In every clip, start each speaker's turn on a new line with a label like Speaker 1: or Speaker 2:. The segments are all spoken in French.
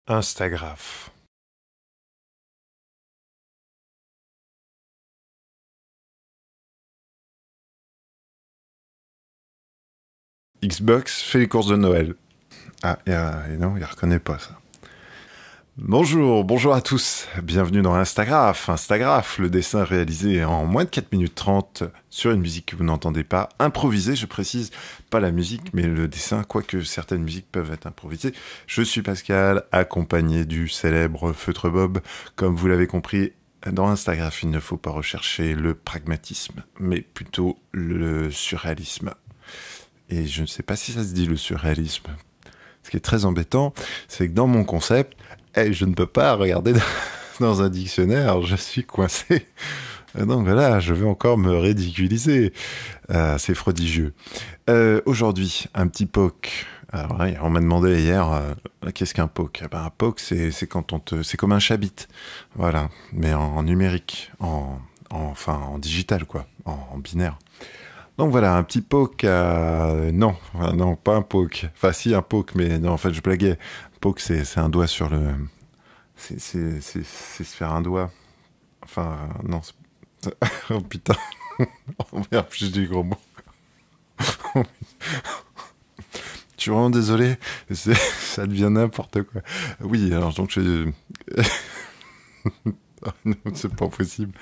Speaker 1: Instagraphe. Xbox fait les courses de Noël. Ah, et non, il reconnaît pas ça. Bonjour à tous. Bienvenue dans Instagraphe. Instagraphe, le dessin réalisé en moins de 4 minutes 30 sur une musique que vous n'entendez pas. Improvisée, je précise, pas la musique, mais le dessin, quoique certaines musiques peuvent être improvisées. Je suis Pascal, accompagné du célèbre Feutre Bob. Comme vous l'avez compris, dans Instagraphe, il ne faut pas rechercher le pragmatisme, mais plutôt le surréalisme. Et je ne sais pas si ça se dit le surréalisme. Ce qui est très embêtant, c'est que dans mon concept, je ne peux pas regarder dans un dictionnaire, je suis coincé. Donc voilà, je vais encore me ridiculiser. C'est prodigieux. Aujourd'hui, un petit poke. Alors, on m'a demandé hier, qu'est-ce qu'un poke? Un poke, c'est quand c'est comme un chabit. Voilà, mais en numérique, enfin en digital, quoi, en binaire. Donc voilà, un petit poke non, non, pas un poke. Enfin si, un poke, mais non, en fait, je blaguais. Poke, c'est un doigt sur le... C'est se faire un doigt. Enfin, non. Oh putain. Oh merde, j'ai dit gros mots. Je suis vraiment désolé. Ça devient n'importe quoi. Oui, alors donc je... Non, c'est pas possible.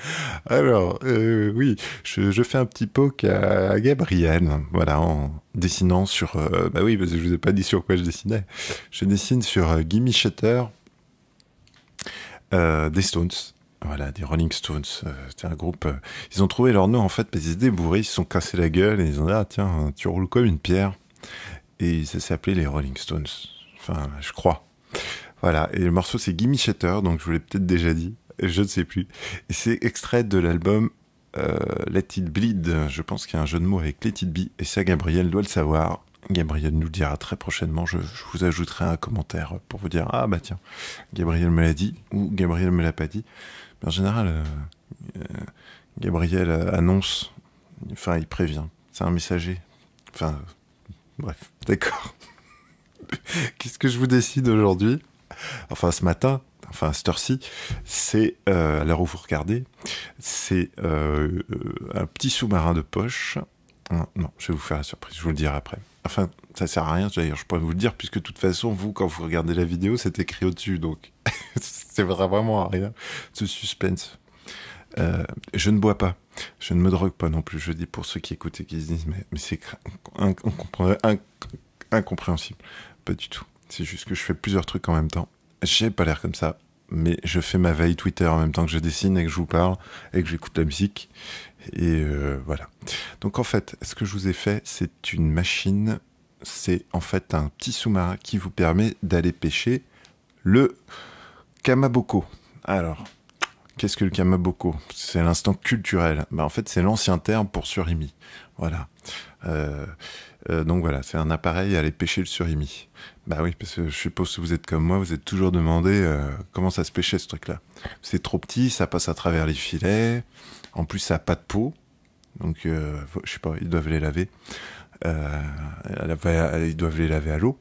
Speaker 1: Alors, oui, je fais un petit poke à Gabriel, voilà, en dessinant sur... bah oui, parce que je vous ai pas dit sur quoi je dessinais. Je dessine sur Gimme Shutter, des Stones. Voilà, des Rolling Stones. C'est un groupe... ils ont trouvé leur nom, en fait, parce qu'ils étaient bourrés, ils se sont cassés la gueule, et ils ont dit, ah tiens, tu roules comme une pierre. Et ça s'appelait les Rolling Stones. Enfin, je crois. Voilà, et le morceau c'est Gimme Shutter, donc je vous l'ai peut-être déjà dit, je ne sais plus. Et c'est extrait de l'album Let It Bleed, je pense qu'il y a un jeu de mots avec Let It Be, et ça Gabriel doit le savoir. Gabriel nous le dira très prochainement, je vous ajouterai un commentaire pour vous dire, ah bah tiens, Gabriel me l'a dit, ou Gabriel me l'a pas dit. Mais en général, Gabriel annonce, enfin il prévient, c'est un messager. Enfin, bref, d'accord. Qu'est-ce que je vous décide aujourd'hui? Enfin ce matin, enfin à cette heure-ci, c'est, à l'heure où vous regardez, c'est un petit sous-marin de poche. Non, non, je vais vous faire la surprise, je vous le dirai après. Enfin, ça sert à rien, d'ailleurs, je pourrais vous le dire, puisque de toute façon, vous, quand vous regardez la vidéo, c'est écrit au-dessus, donc c'est vraiment à rien, ce suspense. Je ne bois pas, je ne me drogue pas non plus, je dis pour ceux qui écoutent et qui se disent, mais c'est incompréhensible. Pas du tout. C'est juste que je fais plusieurs trucs en même temps. J'ai pas l'air comme ça, mais je fais ma veille Twitter en même temps que je dessine et que je vous parle et que j'écoute la musique. Et voilà. Donc en fait, ce que je vous ai fait, c'est une machine. C'est en fait un petit sous-marin qui vous permet d'aller pêcher le kamaboko. Alors, qu'est-ce que le kamaboko? C'est l'instant culturel. En fait, c'est l'ancien terme pour surimi. Voilà. Donc voilà, c'est un appareil à aller pêcher le surimi. Bah oui, parce que je suppose que vous êtes comme moi, vous êtes toujours demandé comment ça se pêchait ce truc-là. C'est trop petit, ça passe à travers les filets. En plus, ça n'a pas de peau. Donc, je sais pas, ils doivent les laver. Ils doivent les laver à l'eau.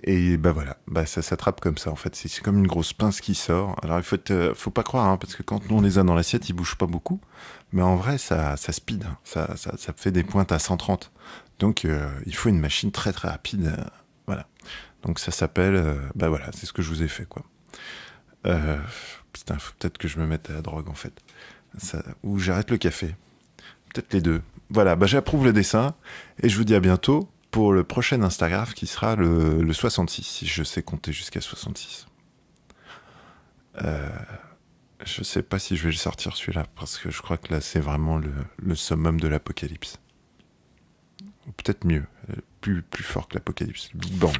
Speaker 1: Et bah voilà, bah ça s'attrape comme ça en fait. C'est comme une grosse pince qui sort. Alors faut pas croire, hein, parce que quand nous on les a dans l'assiette, ils bougent pas beaucoup. Mais en vrai, ça speed. Hein. Ça fait des pointes à 130. Donc il faut une machine très très rapide. Voilà. Donc ça s'appelle, bah voilà, c'est ce que je vous ai fait quoi. Putain, faut peut-être que je me mette à la drogue en fait. Ou j'arrête le café. Peut-être les deux. Voilà, bah j'approuve le dessin et je vous dis à bientôt pour le prochain Instagraphe qui sera le 66, si je sais compter jusqu'à 66. Je sais pas si je vais le sortir celui-là, parce que je crois que là c'est vraiment le summum de l'apocalypse. Ou peut-être mieux, plus fort que l'apocalypse, le Big Bang.